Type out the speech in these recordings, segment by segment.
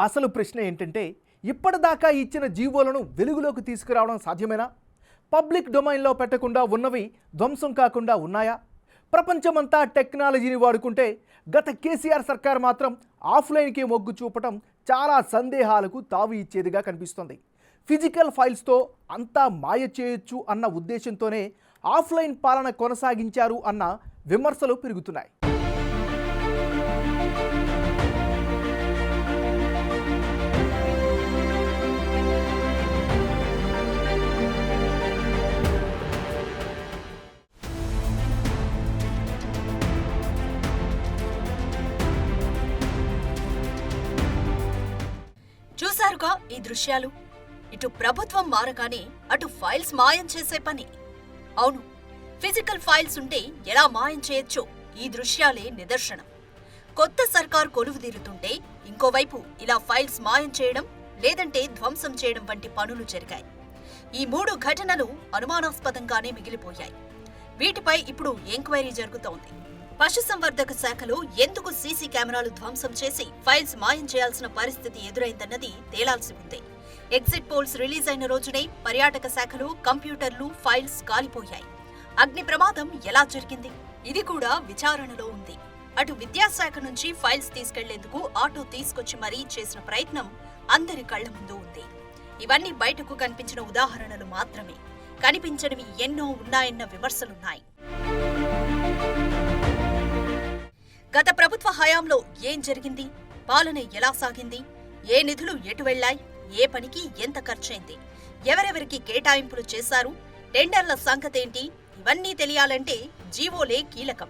అసలు ప్రశ్న ఏంటంటే ఇప్పటిదాకా ఇచ్చిన జీవోలను వెలుగులోకి తీసుకురావడం సాధ్యమేనా? పబ్లిక్ డొమైన్లో పెట్టకుండా ఉన్నవి ధ్వంసం కాకుండా ఉన్నాయా? ప్రపంచమంతా టెక్నాలజీని వాడుకుంటే గత కేసీఆర్ సర్కార్ మాత్రం ఆఫ్లైన్కే మొగ్గు చూపటం చాలా సందేహాలకు తావు ఇచ్చేదిగా కనిపిస్తోంది. ఫిజికల్ ఫైల్స్తో అంతా మాయ చేయొచ్చు అన్న ఉద్దేశంతోనే ఆఫ్లైన్ పాలన కొనసాగించారు అన్న విమర్శలు పెరుగుతున్నాయి. చూసారుగా ఈ దృశ్యాలు. ఇటు ప్రభుత్వం మారగానే అటు ఫైల్స్ మాయం చేసే పని. అవును, ఫిజికల్ ఫైల్స్ ఉంటే ఎలా మాయం చేయొచ్చో ఈ దృశ్యాలే నిదర్శనం. కొత్త సర్కార్ కొలువుదీరుతుంటే ఇంకోవైపు ఇలా ఫైల్స్ మాయం చేయడం లేదంటే ధ్వంసం చేయడం వంటి పనులు జరిగాయి. ఈ 3 ఘటనలు అనుమానాస్పదంగానే మిగిలిపోయాయి. వీటిపై ఇప్పుడు ఎంక్వైరీ జరుగుతోంది. పశుసంవర్ధక శాఖలో ఎందుకు సీసీ కెమెరాలు ధ్వంసం చేసి ఫైల్స్ మాయం చేయాల్సిన పరిస్థితి ఎదురైందన్నది తేలాల్సి ఉంది. ఎగ్జిట్ పోల్స్ రిలీజ్ అయిన రోజునే పర్యాటక శాఖలో కంప్యూటర్లు, ఫైల్స్ కాలిపోయాయి. అగ్ని ప్రమాదం ఎలా జరిగింది? ఇది కూడా విచారణలో ఉంది. అటు విద్యాశాఖ నుంచి ఫైల్స్ తీసుకెళ్లేందుకు ఆటో తీసుకొచ్చి మరీ చేసిన ప్రయత్నం అందరి కళ్ల ముందు ఉంది. ఇవన్నీ బయటకు కనిపించిన ఉదాహరణలు మాత్రమే. కనిపించనివి ఎన్నో ఉన్నాయన్న విమర్శలున్నాయి. గత ప్రభుత్వ హయాంలో ఏం జరిగింది? పాలన ఎలా సాగింది? ఏ నిధులు ఎటు వెళ్లాయి? ఏ పనికి ఎంత ఖర్చయింది? ఎవరెవరికి కేటాయింపులు చేశారు? టెండర్ల సంగతేంటి? ఇవన్నీ తెలియాలంటే జీవోలే కీలకం.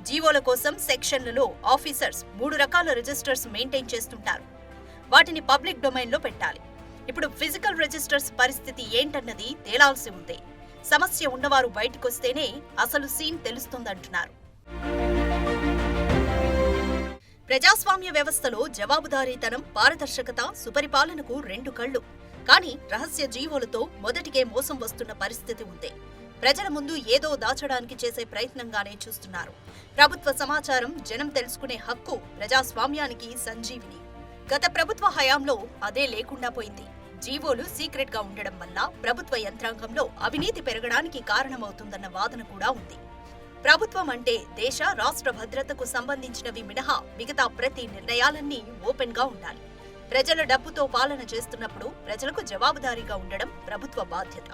జీవోల కోసం సెక్షన్లలో ఆఫీసర్స్ 3 రకాల రిజిస్టర్స్ మెయింటైన్ చేస్తుంటారు. వాటిని పబ్లిక్ డొమైన్లో పెట్టాలి. ఇప్పుడు ఫిజికల్ రిజిస్టర్స్ పరిస్థితి ఏంటన్నది తేలాల్సి ఉంది. సమస్య ఉన్నవారు బయటకొస్తేనే అసలు సీన్ తెలుస్తుందంటున్నారు. ప్రజాస్వామ్య వ్యవస్థలో జవాబుదారీతనం, పారదర్శకత, సుపరిపాలనకు 2 కళ్లు. కానీ రహస్య జీవోలతో మొదటికే మోసం వస్తున్న పరిస్థితి ఉంది. ప్రజల ముందు ఏదో దాచడానికి చేసే ప్రయత్నంగానే చూస్తున్నారు. ప్రభుత్వ సమాచారం జనం తెలుసుకునే హక్కు ప్రజాస్వామ్యానికి సంజీవిని. గత ప్రభుత్వ హయాంలో అదే లేకుండా పోయింది. జీవోలు సీక్రెట్ గా ఉండడం వల్ల ప్రభుత్వ యంత్రాంగంలో అవినీతి పెరగడానికి కారణమవుతుందన్న వాదన కూడా ఉంది. ప్రభుత్వం అంటే దేశ, రాష్ట్ర భద్రతకు సంబంధించినవి మినహా మిగతా ప్రతి నిర్ణయాలన్నీ ఓపెన్ గా ఉండాలి. ప్రజల డబ్బుతో పాలన చేస్తున్నప్పుడు ప్రజలకు జవాబుదారీగా ఉండడం ప్రభుత్వ బాధ్యత.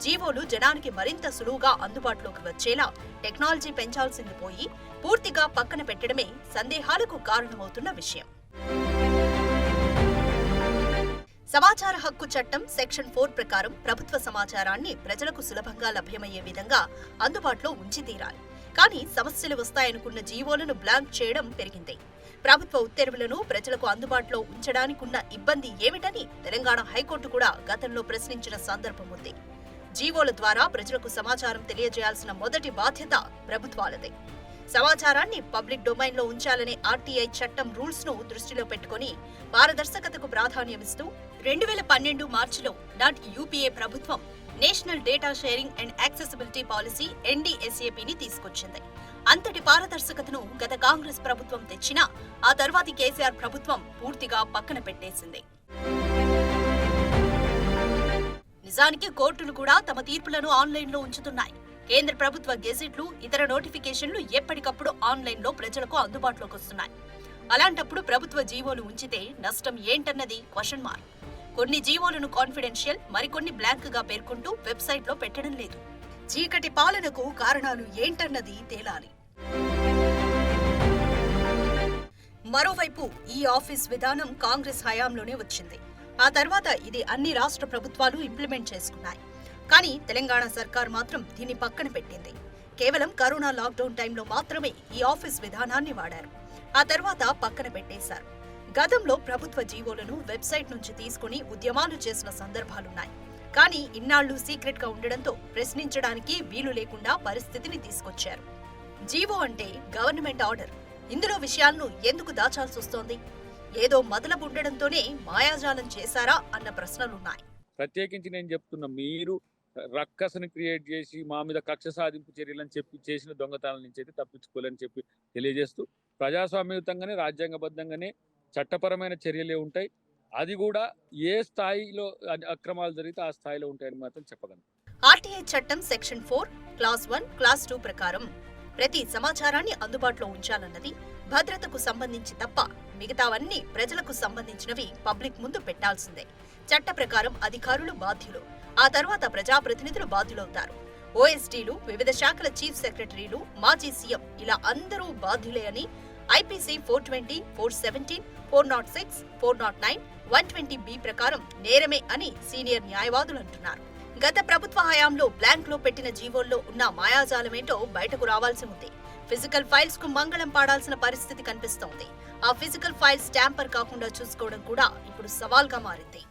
జీవోలు జనానికి మరింత సులువుగా అందుబాటులోకి వచ్చేలా టెక్నాలజీ పెంచాల్సింది పోయి పూర్తిగా పక్కన పెట్టడమే సందేహాలకు కారణమవుతున్న విషయం. సమాచార హక్కు చట్టం సెక్షన్ 4 ప్రకారం ప్రభుత్వ సమాచారాన్ని ప్రజలకు సులభంగా లభ్యమయ్యే విధంగా అందుబాటులో ఉంచి తీరాలి. కానీ సమస్యలు వస్తాయనుకున్న జీవోలను బ్లాంక్ చేయడం పెరిగింది. ప్రభుత్వ ఉత్తర్వులను ప్రజలకు అందుబాటులో ఉంచడానికున్న ఇబ్బంది ఏమిటని తెలంగాణ హైకోర్టు కూడా గతంలో ప్రశ్నించిన సందర్భం ఉంది. జీవోల ద్వారా ప్రజలకు సమాచారం తెలియజేయాల్సిన మొదటి బాధ్యత ప్రభుత్వాలదే. సమాచారాన్ని పబ్లిక్ డొమైన్లో ఉంచాలనే ఆర్టీఐ చట్టం రూల్స్ ను దృష్టిలో పెట్టుకుని పారదర్శకతకు ప్రాధాన్యమిస్తూ 2012 మార్చిలో యూపీఏ ప్రభుత్వం national data sharing and accessibility policy NDSAPని తీసుకొచ్చింది. అంతటి పారదర్శకతను గత కాంగ్రెస్ ప్రభుత్వం తెచ్చినా ఆ తర్వాతి కేసీఆర్ ప్రభుత్వం పూర్తిగా పక్కన పెట్టేసింది. నిజానికి కోర్టులు కూడా తమ తీర్పులను ఆన్లైన్లో ఉంచుతున్నాయి. కేంద్ర ప్రభుత్వ గెజిట్లు, ఇతర నోటిఫికేషన్లు ఎప్పటికప్పుడు ఆన్లైన్లో ప్రజలకు అందుబాటులోకి వస్తున్నాయి. అలాంటప్పుడు ప్రభుత్వ జీవోలు ఉంచితే నష్టం ఏంటన్నది క్వశ్చన్ మార్క్. కొన్ని జీవోలను కాన్ఫిడెన్షియల్, మరికొన్ని బ్లాంక్ గా పేర్కొంటూ వెబ్సైట్లో పెట్టడం లేదు. చీకటి పాలనకు కారణాలు ఏంటన్నది తేలాలి. మరోవైపు ఈ ఆఫీస్ విధానం కాంగ్రెస్ హయాంలోనే వచ్చింది. ఆ తర్వాత ఇది అన్ని రాష్ట్ర ప్రభుత్వాలు ఇంప్లిమెంట్ చేసుకున్నాయి. కానీ తెలంగాణ సర్కార్ మాత్రం దీన్ని పక్కన పెట్టింది. కేవలం కరోనా లాక్డౌన్ టైంలో మాత్రమే ఈ ఆఫీస్ విధానాన్ని వాడారు. ఆ తర్వాత పక్కన పెట్టేశారు. గతంలో ప్రభుత్వ జీవోలను వెబ్సైట్ నుంచి తీసుకుని ఉద్యమాలు చేసిన సందర్భాలున్నాయి. కానీ ఇన్నాళ్లు సీక్రెట్ గా ఉండడంతో ప్రశ్నించడానికి వీలు లేకుండా పరిస్థితిని తీసుకొచ్చారు. జీవో అంటే గవర్నమెంట్ ఆర్డర్. ఇందులో విషయాలను ఎందుకు దాచాల్సొస్తోంది? ఏదో మొదలబు ఉండడంతోనే మాయాజాలం చేశారా అన్న ప్రశ్నలున్నాయి. ప్రత్యేకించి నేను చెప్తున్నా, మీరు రక్కసను క్రియేట్ చేసి మా మీద కక్ష సాధింపు చర్యలని చెప్పి చేసిన దొంగతనాల నుంచి అయితే తప్పించుకోలేని చెప్పి తెలియజేస్తూ, ప్రజాస్వామ్యయుతంగానే రాజ్యాంగబద్ధంగానే చట్టపరమైన చర్యలే ఉంటాయి. అది కూడా ఏ స్థాయిలో అక్రమాలు జరిగితే ఆ స్థాయిలో ఉంటాయని మాత్రం చెప్పగలను. ఆర్టీఐ చట్టం సెక్షన్ 4 క్లాస్ 1 క్లాస్ 2 ప్రకారం ప్రతి సమాచారాన్ని అందుబాటులో ఉంచాలన్నది. భద్రతకు సంబంధించి తప్ప మిగతావన్నీ ప్రజలకు సంబంధించినవి పబ్లిక్ ముందు పెట్టాల్సిందే. చట్ట ప్రకారం అధికారులు బాధ్యులు, ఆ తర్వాత ప్రజాప్రతినిధులు బాధ్యులవుతారు. ఓఎస్డీలు, వివిధ శాఖల చీఫ్ సెక్రటరీలు, మాజీ సీఎం ఇలా అందరూ బాధ్యులే అని ఐపీసీ 420, 417, 406, 409, 120B ప్రకారం నేరమే అని సీనియర్ న్యాయవాదులు అంటున్నారు. గత ప్రభుత్వ హయాంలో బ్లాంక్ లో పెట్టిన జీవోల్లో ఉన్న మాయాజాలమేంటో బయటకు రావాల్సి ఉంది. ఫిజికల్ ఫైల్స్ కు మంగళం పాడాల్సిన పరిస్థితి కనిపిస్తోంది. ఆ ఫిజికల్ ఫైల్స్ ట్యాంపర్ కాకుండా చూసుకోవడం కూడా ఇప్పుడు సవాల్గా మారింది.